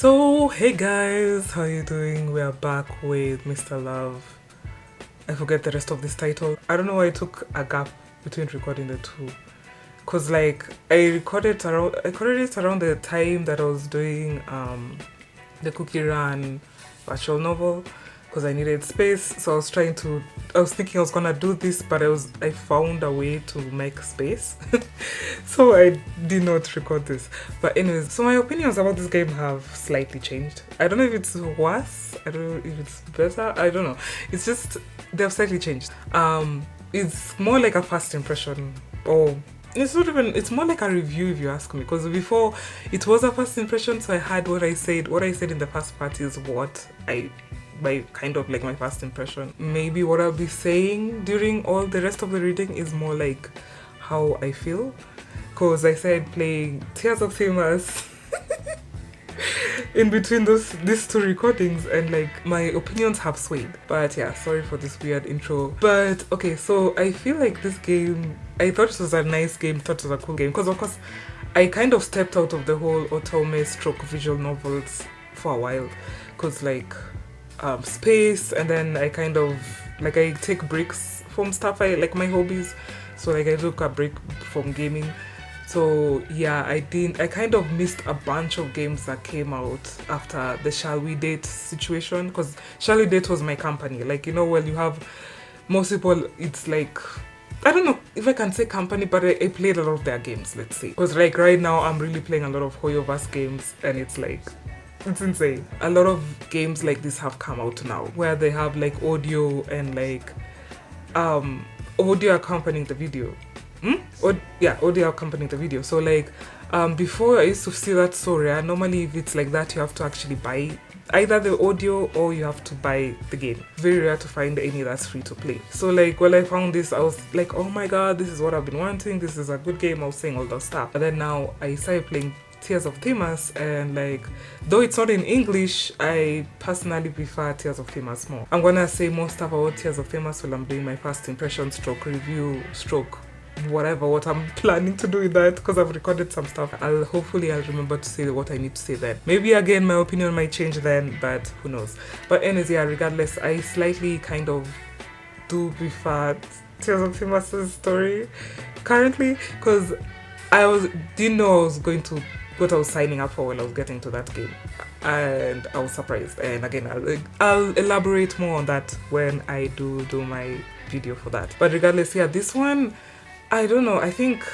So, hey guys, how you doing? We are back with Mr. Love. I forget the rest of this title. I don't know why I took a gap between recording the two. Cause like I recorded it around the time that I was doing the Cookie Run virtual novel, because I needed space. So I was thinking I was gonna do this, but I found a way to make space. So I did not record this. But anyways, so my opinions about this game have slightly changed. I don't know if it's worse, I don't know if it's better, I don't know. It's just they've slightly changed. It's more like a first impression, or it's more like a review if you ask me, because before it was a first impression, so I had what I said in the first part is my kind of like my first impression. Maybe what I'll be saying during all the rest of the reading is more like how I feel, because I said playing Tears of Famous in between these two recordings, and like my opinions have swayed. But yeah, sorry for this weird intro. But okay, so I feel like this game, I thought it was a nice game, thought it was a cool game, because of course I kind of stepped out of the whole otome stroke visual novels for a while, because like space, and then I kind of like I take breaks from stuff I like, my hobbies, so like I took a break from gaming. So yeah, I kind of missed a bunch of games that came out after the Shall We Date situation, because Shall We Date was my company. Like, you know, well, you have most people, it's like, I don't know if I can say company, but I played a lot of their games, let's say. Because like right now I'm really playing a lot of ƑөÚdę games, and it's like, it's insane. A lot of games like this have come out now, where they have like audio and like audio accompanying the video. Audio accompanying the video. So like before I used to see that so rare. Normally if it's like that, you have to actually buy either the audio or you have to buy the game. Very rare to find any that's free to play. So like when I found this, I was like, oh my god, this is what I've been wanting, this is a good game. I was saying all that stuff, but then now I started playing Tears of Famous, and like, though it's not in English, I personally prefer Tears of Famous more. I'm gonna say more stuff about Tears of Famous while I'm doing my first impression stroke review stroke whatever, what I'm planning to do with that, because I've recorded some stuff. Hopefully I'll remember to say what I need to say then. Maybe again my opinion might change then, but who knows. But anyways, yeah, regardless, I slightly kind of do prefer Tears of Famous' story currently, because didn't know I was going to what I was signing up for when I was getting to that game, and I was surprised. And again, I'll elaborate more on that when I do my video for that. But regardless, yeah, this one, I don't know, I think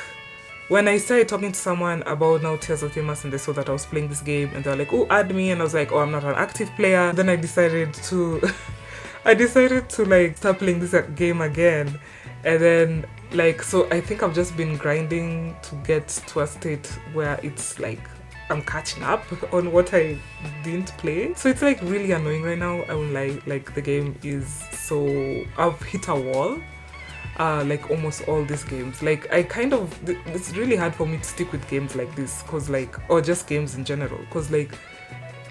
when I started talking to someone about now Tears of Famous, and they saw that I was playing this game, and they were like, oh, add me, and I was like, oh, I'm not an active player. Then I decided to like start playing this game again, and then like, so I think I've just been grinding to get to a state where it's like I'm catching up on what I didn't play. So it's like really annoying right now. I won't lie, like the game is so, I've hit a wall. Like almost all these games, like it's really hard for me to stick with games like this, cause like, or just games in general, cause like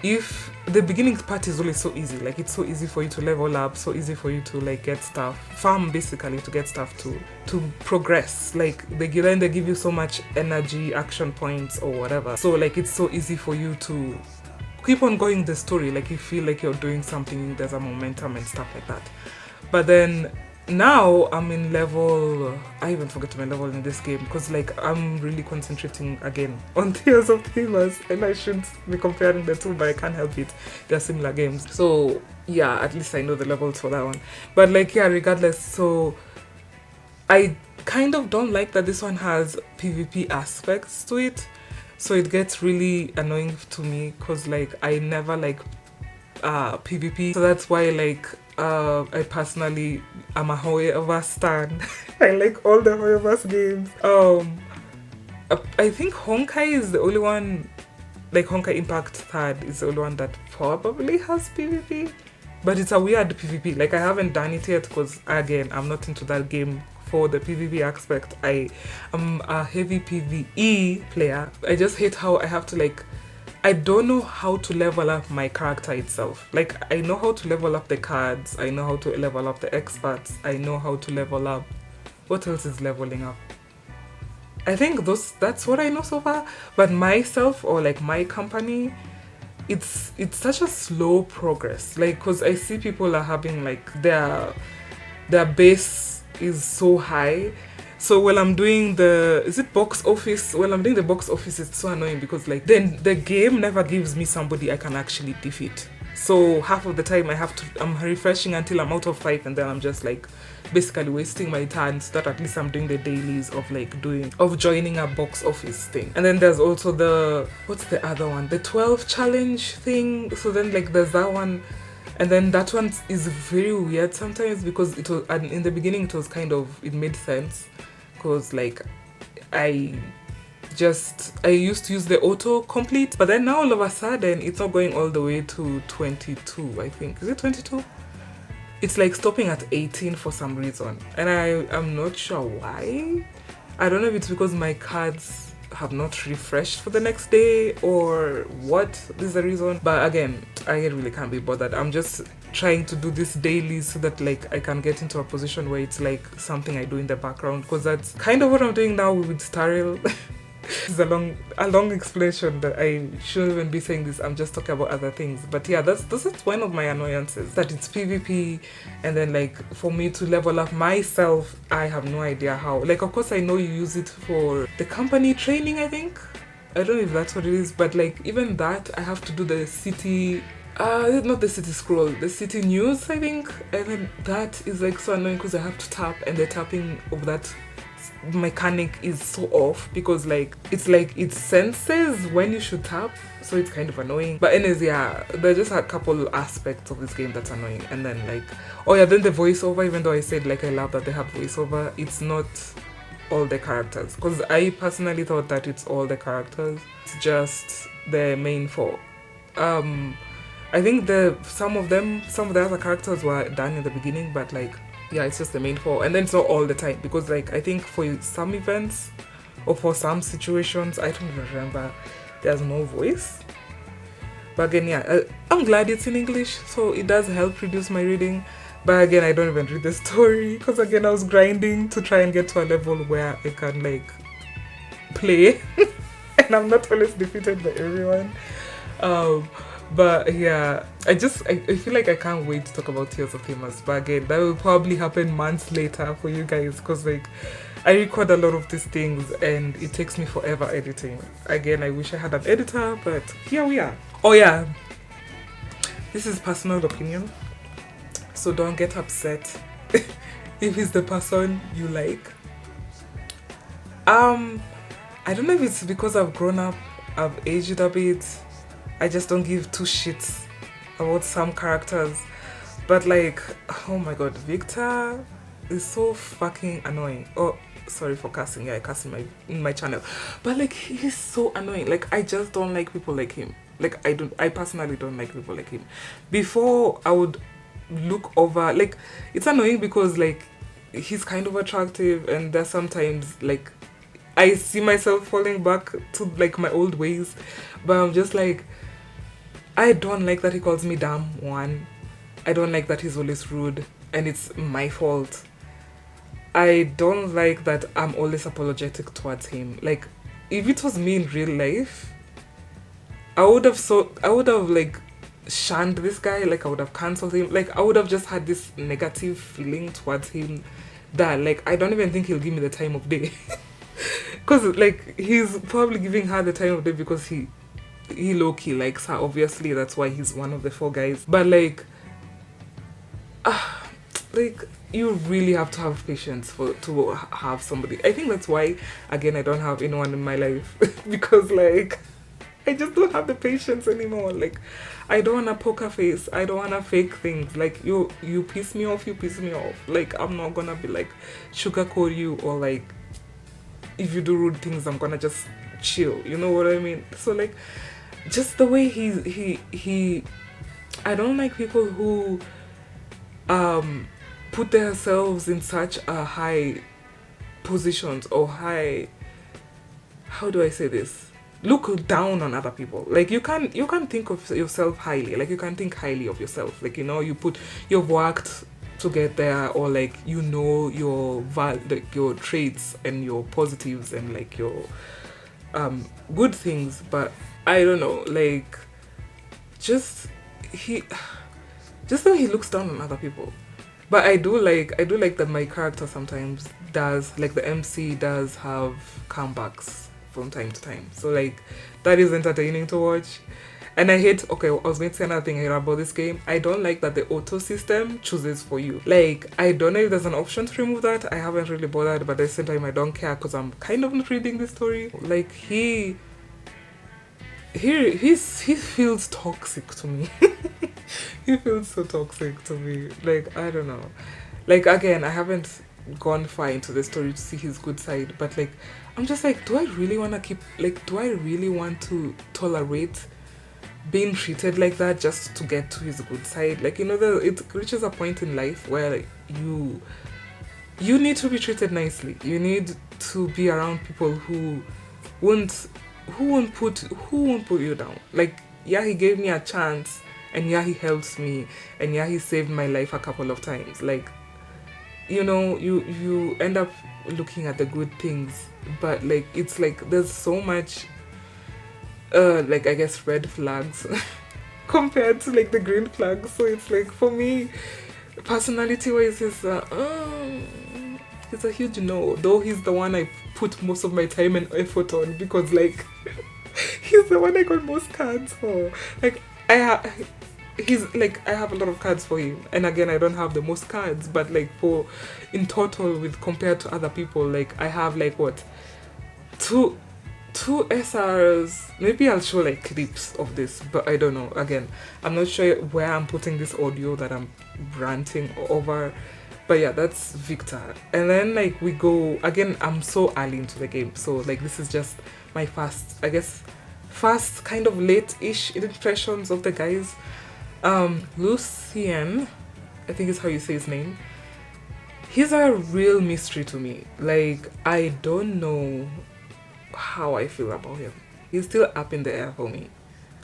if the beginning part is always so easy, like it's so easy for you to level up, so easy for you to like get stuff, farm basically to get stuff to progress, like they give you so much energy, action points or whatever, so like it's so easy for you to keep on going the story, like you feel like you're doing something, there's a momentum and stuff like that. But then now I'm in level, I even forget my level in this game, because like I'm really concentrating again on Tears of Famous, and I shouldn't be comparing the two, but I can't help it, they're similar games. So yeah, at least I know the levels for that one. But like, yeah, regardless, so I kind of don't like that this one has PvP aspects to it, so it gets really annoying to me, because like I never like PvP, so that's why like I personally am a ƑөÚdę stan. I like all the ƑөÚdę games. I think Honkai is the only one, like Honkai Impact 3rd is the only one that probably has PvP, but it's a weird PvP. Like I haven't done it yet, because again, I'm not into that game for the PvP aspect. I am a heavy PvE player. I just hate how I have to like, I don't know how to level up my character itself. Like, I know how to level up the cards, I know how to level up the experts, I know how to level up... What else is leveling up? I think that's what I know so far. But myself, or like my company, it's such a slow progress, like, because I see people are having like their base is so high. So while I'm doing the box office, while I'm doing the box office, it's so annoying because like then the game never gives me somebody I can actually defeat. So half of the time I'm refreshing until I'm out of 5, and then I'm just like basically wasting my time, so that at least I'm doing the dailies of joining a box office thing. And then there's also what's the other one? The 12 challenge thing. So then like there's that one. And then that one is very weird sometimes because it was, and in the beginning it made sense because like I used to use the auto complete, but then now all of a sudden it's not going all the way to 22, I think. Is it 22? It's like stopping at 18 for some reason, and I'm not sure why. I don't know if it's because my cards have not refreshed for the next day or what is the reason, but again, I really can't be bothered. I'm just trying to do this daily so that like I can get into a position where it's like something I do in the background, because that's kind of what I'm doing now with Starrel. It's a long explanation that I shouldn't even be saying this. I'm just talking about other things. But yeah, that's one of my annoyances, that it's PvP, and then like for me to level up myself, I have no idea how. Like, of course I know you use it for the company training, I think. I don't know if that's what it is, but like even that, I have to do the city not the city scroll, the city news, I think. And then that is like so annoying because I have to tap, and the tapping of that mechanic is so off because like it senses when you should tap, so it's kind of annoying. But anyways, yeah, there's just a couple aspects of this game that's annoying. And then like, oh yeah, then the voiceover, even though I said like I love that they have voiceover, it's not all the characters, because I personally thought that it's all the characters. It's just the main 4. I think some of the other characters were done in the beginning, but like yeah, it's just the main 4. And then it's not all the time, because like I think for some events or for some situations, I don't even remember, there's no voice. But again, yeah, I'm glad it's in English, so it does help reduce my reading. But again, I don't even read the story, because again, I was grinding to try and get to a level where I can like play and I'm not always defeated by everyone. But yeah, I feel like I can't wait to talk about Tears of Famous. But again, that will probably happen months later for you guys, because like I record a lot of these things and it takes me forever editing. Again, I wish I had an editor, but here we are. Oh yeah, this is personal opinion, so don't get upset if it's the person you like. I don't know if it's because I've grown up, I've aged a bit. I just don't give two shits about some characters. But like, oh my god, Victor is so fucking annoying. Oh, sorry for cussing. Yeah, I cuss in my channel. But like, he's so annoying. Like, I just don't like people like him. Like, I personally don't like people like him. Before, I would look over, like, it's annoying because like, he's kind of attractive, and there's sometimes like, I see myself falling back to like my old ways. But I'm just like, I don't like that he calls me dumb, one. I don't like that he's always rude and it's my fault. I don't like that I'm always apologetic towards him. Like, if it was me in real life, I would have like shunned this guy. Like, I would have cancelled him. Like, I would have just had this negative feeling towards him that like, I don't even think he'll give me the time of day. Because like, he's probably giving her the time of day because he low-key likes her. Obviously, that's why he's one of the 4 guys. But like, like, you really have to have patience to have somebody. I think that's why, again, I don't have anyone in my life. Because like, I just don't have the patience anymore. Like, I don't want to poker face. I don't want to fake things. Like, you piss me off, you piss me off. Like, I'm not gonna be like sugarcoat you, or like, if you do rude things, I'm gonna just chill. You know what I mean? So like, just the way he I don't like people who put themselves in such a high positions, or high, how do I say this, look down on other people. Like, you can think of yourself highly. Like, you can think highly of yourself. Like, you know, you've worked to get there, or like, you know, your traits and your positives and like your good things. But I don't know, like, just he just the way he looks down on other people. But I do like that my character sometimes does, like the MC does have comebacks from time to time. So like that is entertaining to watch. And I hate, okay, I was going to say another thing I hate about this game. I don't like that the auto system chooses for you. Like, I don't know if there's an option to remove that. I haven't really bothered, but at the same time, I don't care because I'm kind of not reading the story. Like, he feels toxic to me. He feels so toxic to me. Like, I don't know. Like, again, I haven't gone far into the story to see his good side, but like, I'm just like, do I really want to tolerate being treated like that just to get to his good side? Like, you know, it reaches a point in life where like, you need to be treated nicely. You need to be around people who won't put you down. Like, yeah, he gave me a chance, and yeah, he helps me, and yeah, he saved my life a couple of times. Like, you know, you end up looking at the good things, but like, it's like there's so much like, I guess, red flags compared to like the green flags. So it's like, for me, personality wise, it's a huge no, though he's the one I put most of my time and effort on, because like he's the one I got most cards for. Like, I have a lot of cards for him, and again, I don't have the most cards, but like, for in total, with compared to other people, like, I have like what, two SRs. Maybe I'll show like clips of this, but I don't know. Again, I'm not sure where I'm putting this audio that I'm ranting over, but yeah, that's Victor. And then like, we go again, I'm so early into the game, so like, this is just my first kind of late-ish impressions of the guys. Lucien, I think is how you say his name. He's a real mystery to me. Like, I don't know how I feel about him. He's still up in the air for me.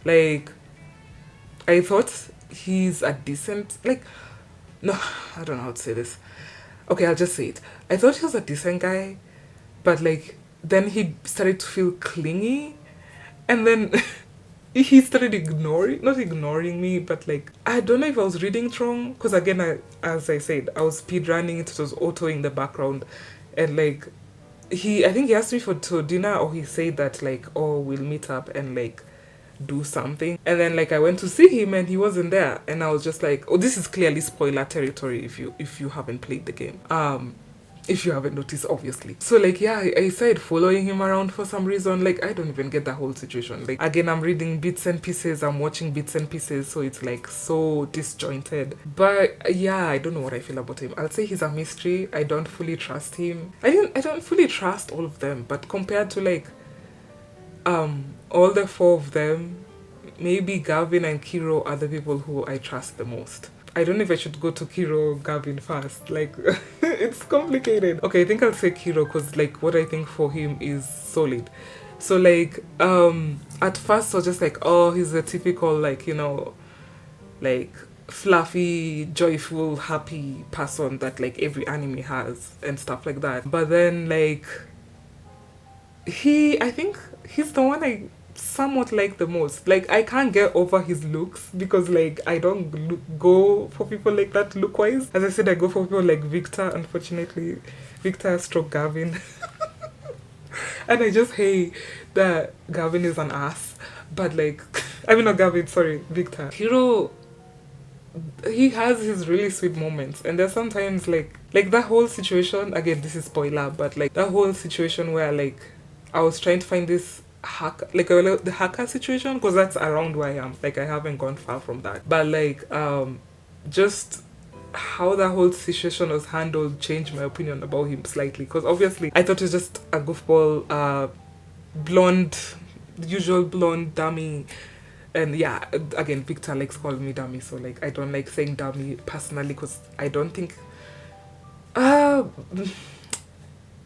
Like, I thought he's a decent, like, no, I don't know how to say this. Okay, I'll just say it. I thought he was a decent guy, but like, then he started to feel clingy, and then he started not ignoring me, but like, I don't know if I was reading it wrong, because again, as I said, I was speedrunning it, was auto in the background, and like, I think he asked me to dinner, or he said that like, oh, we'll meet up and like do something, and then like, I went to see him and he wasn't there, and I was just like, oh, this is clearly spoiler territory if you haven't played the game, if you haven't noticed, obviously. So like, yeah, I started following him around for some reason. Like, I don't even get the whole situation. Like, again, I'm reading bits and pieces, I'm watching bits and pieces, so it's like so disjointed. But yeah, I don't know what I feel about him. I'll say he's a mystery. I don't fully trust him. I don't fully trust all of them, but compared to like all the four of them, maybe Gavin and Kiro are the people who I trust the most. I don't know if I should go to Kiro or Gavin first. Like, it's complicated. Okay, I think I'll say Kiro, because like, what I think for him is solid. So like, at first I was just like, oh, he's a typical, like, you know, like fluffy, joyful, happy person that like every anime has and stuff like that. But then like, I think he's the one I somewhat like the most. Like, I can't get over his looks, because like, I don't go for people like that look wise. As I said, I go for people like Victor. Unfortunately, Victor stroke Gavin. And I just hate that Gavin is an ass. But like, I mean, not Gavin, sorry, Victor. Hiro, he has his really sweet moments, and there's sometimes like that whole situation, again, this is spoiler, but like that whole situation where like, I was trying to find this hacker, like the hacker situation, because that's around where I am. Like, I haven't gone far from that, but like, just how that whole situation was handled changed my opinion about him slightly, because obviously I thought he was just a goofball, blonde, usual blonde dummy. And yeah, again, Victor likes calling me dummy, so like, I don't like saying dummy personally, because I don't think I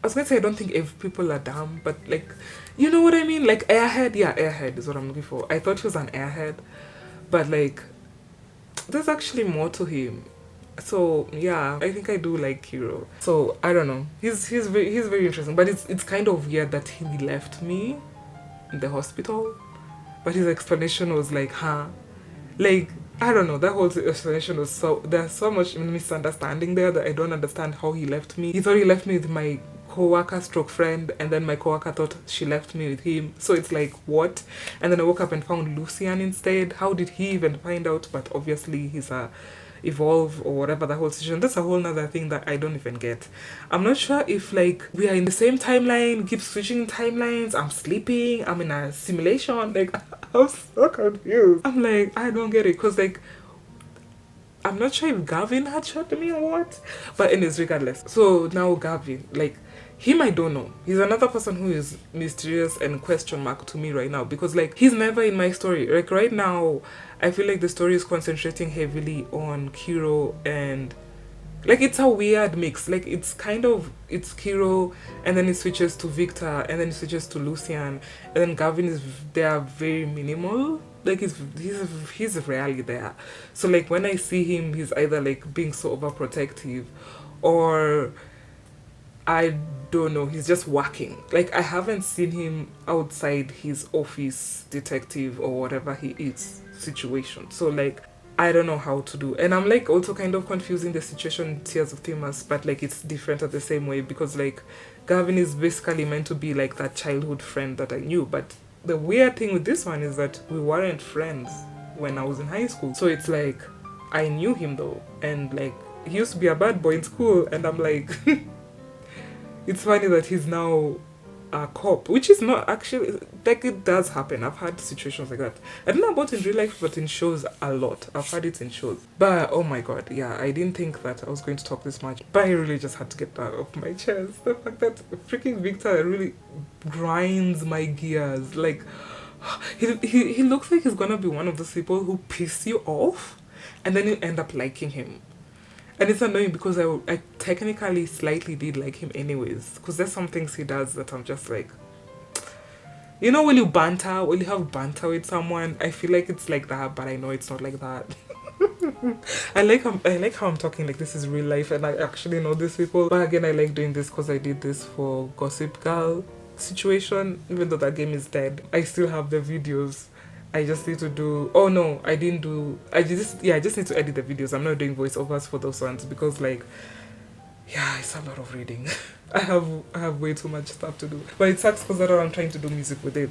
was gonna say, I don't think if people are dumb, but like, you know what I mean? Like, airhead, yeah, airhead is what I'm looking for. I thought he was an airhead, but like, there's actually more to him. So yeah, I think I do like Hiro. So I don't know. He's very interesting, but it's kind of weird that he left me in the hospital. But his explanation was like, huh? Like, I don't know, that whole explanation was there's so much misunderstanding there that I don't understand how he left me. He thought he left me with my co-worker stroke friend, and then my co-worker thought she left me with him. So it's like, what? And then I woke up and found Lucian instead. How did he even find out? But obviously he's a evolve or whatever, the whole situation. That's a whole nother thing that I don't even get. I'm not sure if like we are in the same timeline, keep switching timelines, I'm sleeping, I'm in a simulation. Like, I'm so confused. I'm like, I don't get it, because like I'm not sure if Gavin had shot me or what, but anyways, regardless. So now Gavin, like, him I don't know. He's another person who is mysterious and question mark to me right now, because like he's never in my story. Like right now, I feel like the story is concentrating heavily on Kiro, and like it's a weird mix. Like it's Kiro, and then it switches to Victor, and then it switches to Lucian, and then Gavin is there very minimal. Like he's rarely there. So like when I see him, he's either like being so overprotective, or I don't know, he's just working. Like I haven't seen him outside his office detective or whatever he is situation. So like I don't know how to do. And I'm like also kind of confusing the situation in Tears of Timus, but like it's different at the same way, because like Gavin is basically meant to be like that childhood friend that I knew. But the weird thing with this one is that we weren't friends when I was in high school. So it's like I knew him though, and like he used to be a bad boy in school, and I'm like it's funny that he's now a cop, which is not actually, like, it does happen. I've had situations like that. I don't know about in real life, but in shows a lot. I've had it in shows. But oh my god, yeah, I didn't think that I was going to talk this much, but I really just had to get that off my chest. The fact that freaking Victor really grinds my gears. Like he looks like he's gonna be one of those people who piss you off and then you end up liking him. And it's annoying because I technically slightly did like him anyways, because there's some things he does that I'm just like, you know, when you have banter with someone, I feel like it's like that, but I know it's not like that. I like how I'm talking like this is real life and I actually know these people. But again, I like doing this because I did this for Gossip Girl situation. Even though that game is dead, I still have the videos. I just need to do, oh no, I didn't do, I just need to edit the videos. I'm not doing voiceovers for those ones because like, yeah, it's a lot of reading. I have way too much stuff to do. But it sucks because that's what I'm trying to do music with it.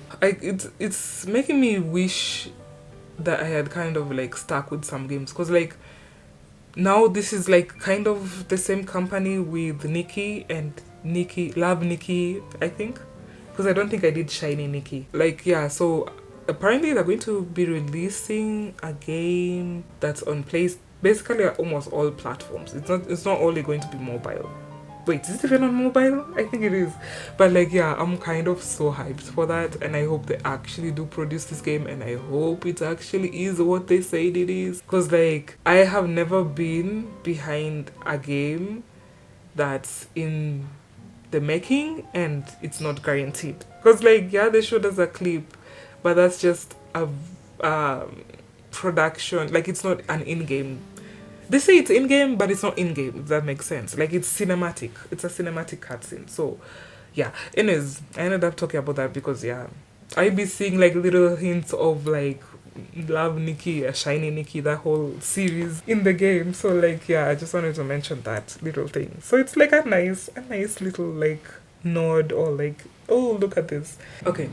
It's making me wish that I had kind of like stuck with some games, because like now this is like kind of the same company with Nikki, Love Nikki, I think, because I don't think I did Shiny Nikki. Like, yeah, so apparently they're going to be releasing a game that's on basically almost all platforms. It's not only going to be mobile. Wait, is it even on mobile? I think it is. But like, yeah, I'm kind of so hyped for that, and I hope they actually do produce this game, and I hope it actually is what they said it is. Because like, I have never been behind a game that's in the making and it's not guaranteed. Because like, yeah, they showed us a clip, but that's just a production. Like, it's not an in-game. They say it's in-game, but it's not in-game, if that makes sense. Like, it's cinematic. It's a cinematic cutscene. So, yeah. Anyways, I ended up talking about that because, yeah, I be seeing, like, little hints of, like, Love Nikki, Shiny Nikki, that whole series in the game. So, like, yeah, I just wanted to mention that little thing. So, it's, like, a nice little, like, nod or, like, oh, look at this. Okay.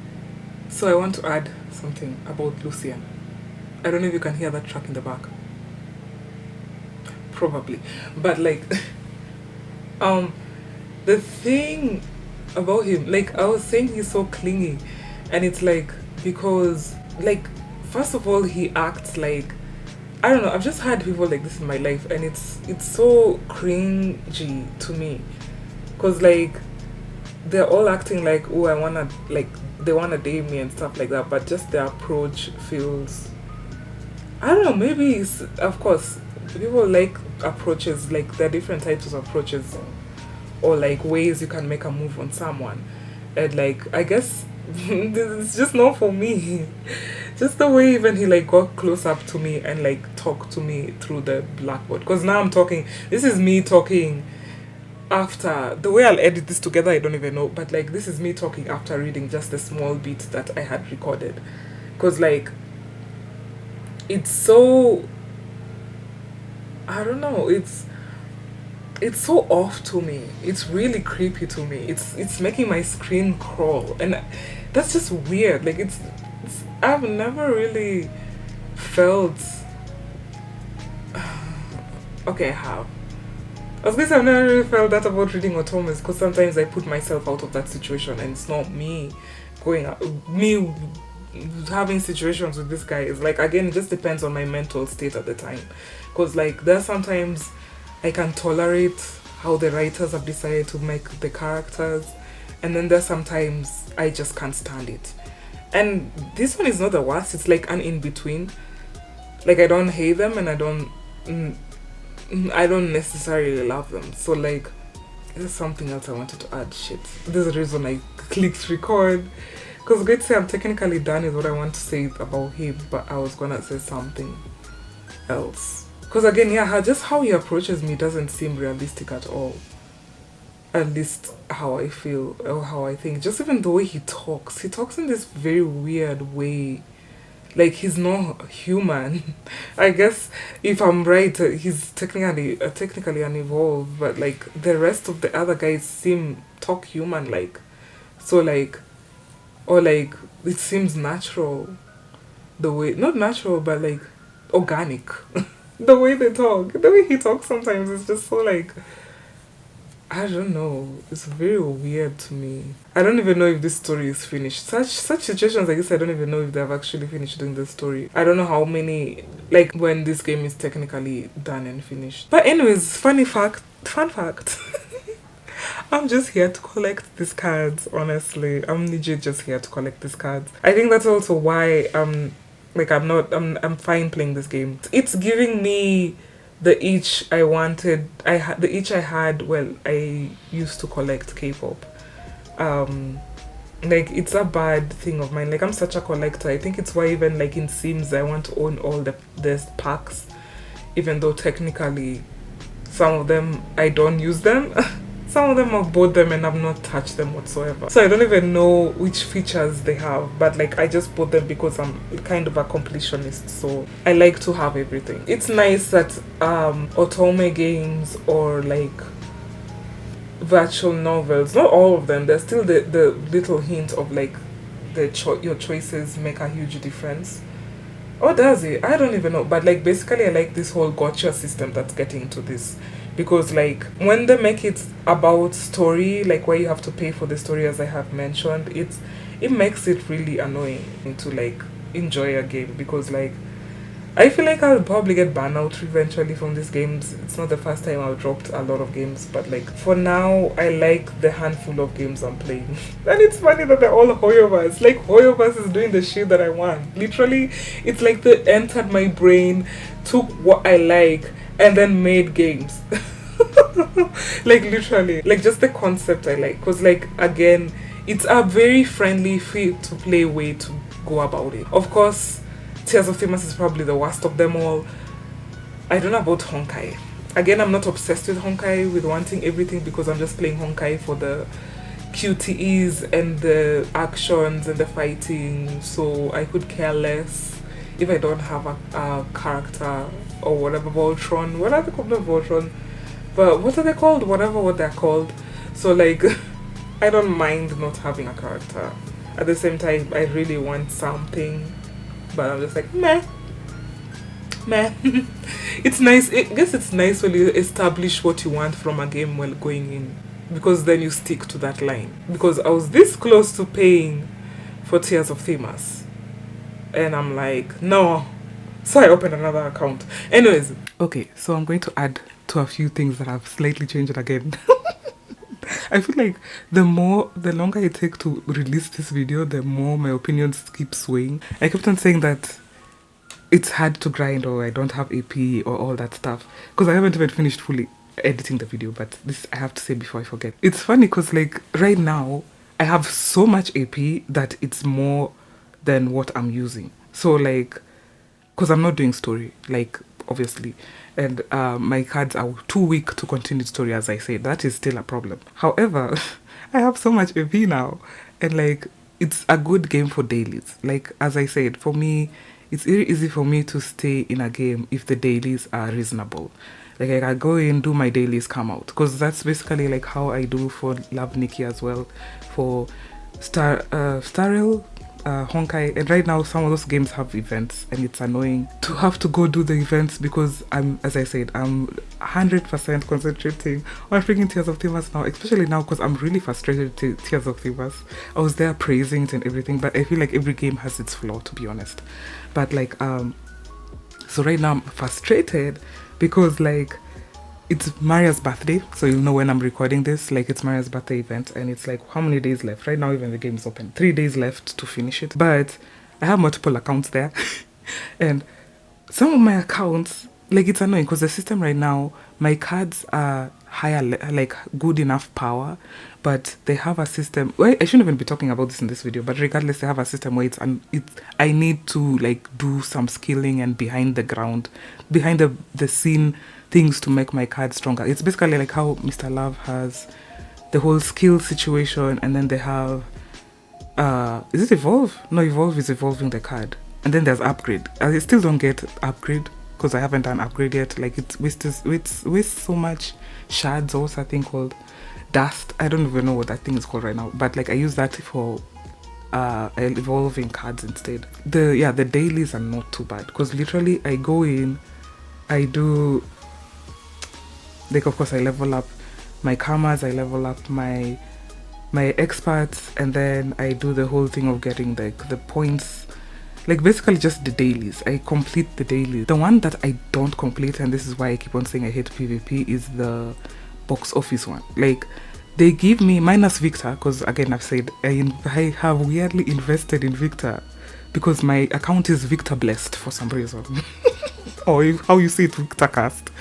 So I want to add something about Lucian. I don't know if you can hear that truck in the back. Probably. But like the thing about him, like I was saying, he's so clingy, and it's like because like first of all he acts like, I don't know, I've just had people like this in my life, and it's so cringy to me, because like they're all acting like, oh, I wanna, like, they wanna date me and stuff like that, but just their approach feels, I don't know, maybe it's, of course, people like approaches, like there are different types of approaches or like ways you can make a move on someone, and like I guess it's just not for me. Just the way even he like got close up to me and like talked to me through the blackboard, because now I'm talking, this is me talking after, the way I'll edit this together I don't even know, but like this is me talking after reading just a small bit that I had recorded, because like it's so, I don't know, it's so off to me. It's really creepy to me. It's making my screen crawl, and that's just weird. Like it's I've never really felt. Okay, I have. I was gonna say I've never really felt that about reading automas, because sometimes I put myself out of that situation, and it's not me going out, me having situations with this guy. Is like, again, it just depends on my mental state at the time, because like there's sometimes I can tolerate how the writers have decided to make the characters, and then there's sometimes I just can't stand it. And this one is not the worst. It's like an in between. Like, I don't hate them, and I don't necessarily love them. So like, there's something else I wanted to add. Shit, this is the reason I clicked record, because great say I'm technically done with what I want to say about him, but I was gonna say something else. Because again, yeah, just how he approaches me doesn't seem realistic at all. At least how I feel or how I think. Just even the way he talks in this very weird way. Like, he's not human. I guess if I'm right, he's technically unevolved, but like the rest of the other guys talk human like. So like, or like, it seems natural. The way, not natural, but like organic. The way they talk, the way he talks sometimes is just so like, I don't know. It's very weird to me. I don't even know if this story is finished. Such situations, I guess I don't even know if they have actually finished doing the story. I don't know how many, like, when this game is technically done and finished. But anyways, fun fact. I'm just here to collect these cards, honestly. I'm legit just here to collect these cards. I think that's also why like, I'm fine playing this game. It's giving me the itch I wanted. The itch I had. Well, I used to collect K-pop. Like, it's a bad thing of mine. Like, I'm such a collector. I think it's why even like in Sims I want to own all the packs, even though technically some of them I don't use them. Some of them I've bought them and I've not touched them whatsoever. So I don't even know which features they have, but like, I just bought them because I'm kind of a completionist, so I like to have everything. It's nice that otome games or like virtual novels, not all of them, there's still the little hint of like your choices make a huge difference. Or does it? I don't even know. But like, basically I like this whole gotcha system that's getting into this. Because like, when they make it about story, like where you have to pay for the story, as I have mentioned, it makes it really annoying to like enjoy a game. Because like, I feel like I'll probably get burnout eventually from these games. It's not the first time I've dropped a lot of games, but like, for now I like the handful of games I'm playing. And it's funny that they're all Hoyoverse. Like, Hoyoverse is doing the shit that I want. Literally, it's like they entered my brain, took what I like, and then made games. Like, literally, like, just the concept I like, because like, again, it's a very friendly, free to play way to go about it. Of course, Tears of Themis is probably the worst of them all. I don't know about Honkai. Again, I'm not obsessed with Honkai, with wanting everything, because I'm just playing Honkai for the QTEs and the actions and the fighting, so I could care less if I don't have a character or whatever. Voltron, what are they called? Not Voltron, but what are they called? Whatever what they're called. So like, I don't mind not having a character. At the same time, I really want something, but I'm just like, meh. It's nice. I guess it's nice when you establish what you want from a game while going in, because then you stick to that line. Because I was this close to paying for Tears of Themis, and I'm like, no. So I opened another account. Anyways, okay, so I'm going to add to a few things that I've slightly changed again. I feel like the longer I take to release this video, the more my opinions keep swaying. I kept on saying that it's hard to grind, or I don't have AP, or all that stuff, because I haven't even finished fully editing the video. But this I have to say before I forget. It's funny because like, right now I have so much AP that it's more than what I'm using. So like, because I'm not doing story, like, obviously, and my cards are too weak to continue story, as I said. That is still a problem. However, I have so much AP now, and like, it's a good game for dailies. Like, as I said, for me, it's very easy for me to stay in a game if the dailies are reasonable. Like I can go in, do my dailies, come out, because that's basically like how I do for Love Nikki as well, for Starrel, Honkai. And right now some of those games have events, and it's annoying to have to go do the events because as I said, I'm 100% concentrating on freaking Tears of Themas now, especially now because I'm really frustrated with Tears of Themas. I was there praising it and everything, but I feel like every game has its flaw, to be honest. But like so right now I'm frustrated because like it's Maria's birthday, so you'll know when I'm recording this, like it's Maria's birthday event, and it's like how many days left? Right now even the game is open, 3 days left to finish it, but I have multiple accounts there and some of my accounts, like it's annoying because the system right now, my cards are higher, like good enough power, but they have a system, well, I shouldn't even be talking about this in this video, but regardless, they have a system where I need to like do some skilling and behind the scene things to make my card stronger. It's basically like how Mr. Love has the whole skill situation, and then they have is it Evolve? No, Evolve is evolving the card, and then there's Upgrade. I still don't get Upgrade because I haven't done Upgrade yet. Like it wastes so much shards, also I think called dust. I don't even know what that thing is called right now, but like I use that for evolving cards instead. The dailies are not too bad because literally I go in, I do, like of course I level up my karmas, I level up my experts, and then I do the whole thing of getting the points, like basically just the dailies. I complete the dailies. The one that I don't complete, and this is why I keep on saying I hate PvP, is the box office one. Like they give me minus Victor, because again I've said I have weirdly invested in Victor because my account is Victor blessed for some reason or how you say it, Victor cast.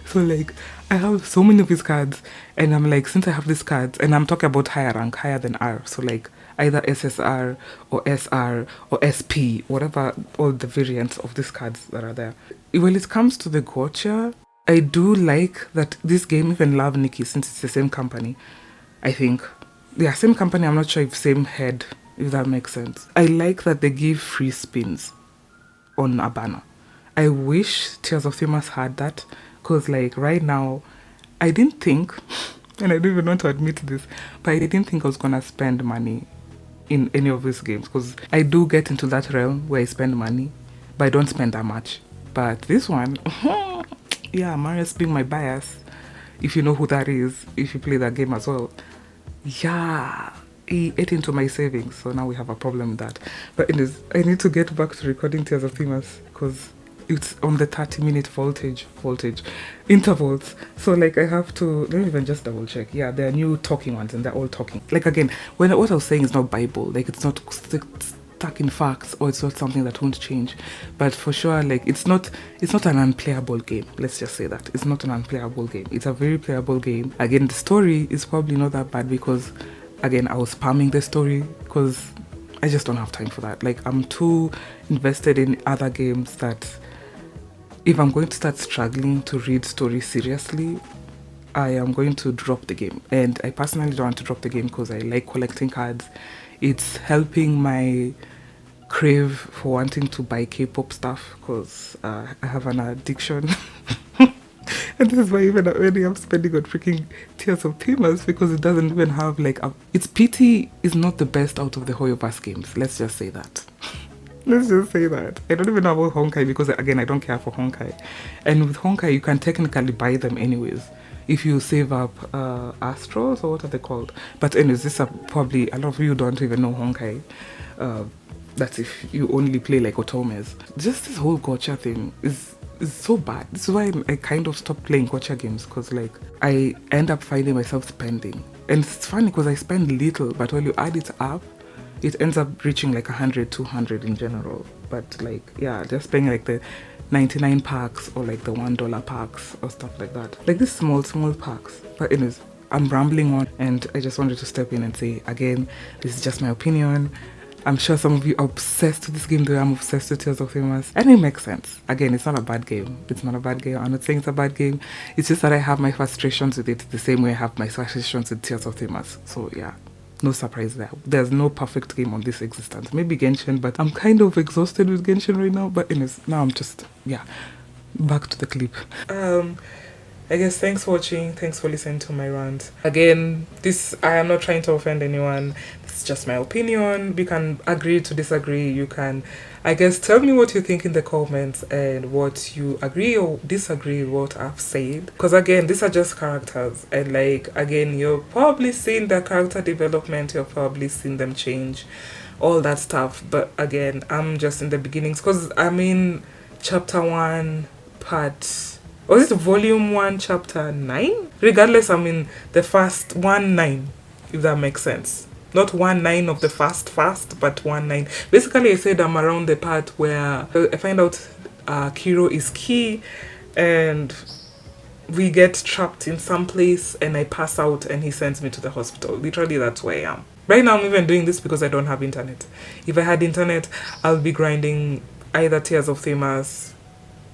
So like I have so many of his cards, and I'm like, since I have these cards, and I'm talking about higher rank, higher than R, so like either SSR or SR or SP, whatever, all the variants of these cards that are there. When it comes to the gacha, I do like that this game, even Love Nikki, since it's the same company, I think. Yeah, same company, I'm not sure if same head, if that makes sense. I like that they give free spins on a banner. I wish Tears of Themas had that, because like right now, I didn't think, and I don't even want to admit this, but I didn't think I was gonna spend money in any of these games, because I do get into that realm where I spend money, but I don't spend that much. But this one, yeah, Marius being my bias, if you know who that is, if you play that game as well, yeah, he ate into my savings, so now we have a problem with that. But anyways, I need to get back to recording Tears of Themas because it's on the 30-minute voltage intervals, so like I have to, let me even just double check. Yeah, there are new talking ones and they're all talking. Like again, what I was saying is not Bible, like it's not stuck in facts, or it's not something that won't change, but for sure, like it's not an unplayable game. Let's just say that it's not an unplayable game. It's a very playable game. Again, the story is probably not that bad because again I was spamming the story because I just don't have time for that. Like I'm too invested in other games that if I'm going to start struggling to read stories seriously, I am going to drop the game. And I personally don't want to drop the game because I like collecting cards. It's helping my crave for wanting to buy K-pop stuff because I have an addiction. And this is why even already I'm spending on freaking Tears of Themas, because it doesn't even have like its PT is not the best out of the Hoyoverse games. Let's just say that. Let's just say that. I don't even know about Honkai because again I don't care for Honkai. And with Honkai you can technically buy them anyways if you save up Astros, or what are they called? But anyways, this are probably a lot of you don't even know Honkai. That's if you only play like Otomes. Just this whole gacha thing is so bad. This is why I kind of stopped playing gacha games, because like I end up finding myself spending. And it's funny because I spend little, but when you add it up, it ends up reaching like 100, 200 in general. But like, yeah, just paying like the 99 packs or like the $1 packs or stuff like that. Like these small packs. But anyways, I'm rambling on, and I just wanted to step in and say, again, this is just my opinion. I'm sure some of you are obsessed with this game the way I'm obsessed with Tears of Themas. And it makes sense. Again, it's not a bad game. It's not a bad game. I'm not saying it's a bad game. It's just that I have my frustrations with it the same way I have my frustrations with Tears of Themas. So yeah. No surprise there. There's no perfect game on this existence. Maybe Genshin, but I'm kind of exhausted with Genshin right now. But anyways, now I'm just, yeah, back to the clip. I guess thanks for watching. Thanks for listening to my rant. Again, I am not trying to offend anyone. This is just my opinion. You can agree to disagree. You can, I guess, tell me what you think in the comments and what you agree or disagree with what I've said. Because again, these are just characters. And like, again, you're probably seeing their character development. You're probably seeing them change. All that stuff. But again, I'm just in the beginnings. Because I'm in chapter 1, part... Was it volume 1, chapter 9? Regardless, I'm in the first 1-9, if that makes sense. Not 1-9 of the fast, but 1-9. Basically, I said I'm around the part where I find out Kiro is key and we get trapped in some place and I pass out and he sends me to the hospital. Literally, that's where I am. Right now, I'm even doing this because I don't have internet. If I had internet, I'll be grinding either Tears of Themis,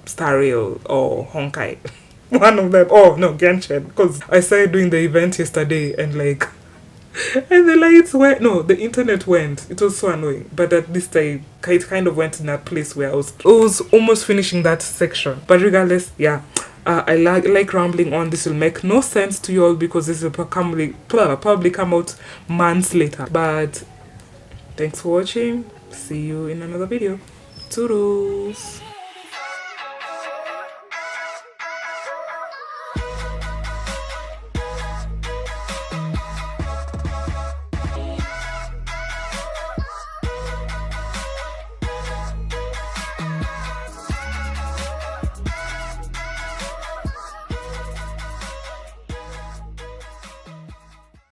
Star Rail, or Honkai. One of them. Oh no, Genshin, because I started doing the event yesterday and like and the lights went, no, the internet went. It was so annoying, but at least it kind of went in that place where I was almost finishing that section. But regardless, yeah, I like rambling on. This will make no sense to you all because this will probably come out months later. But thanks for watching. See you in another video. Toodles.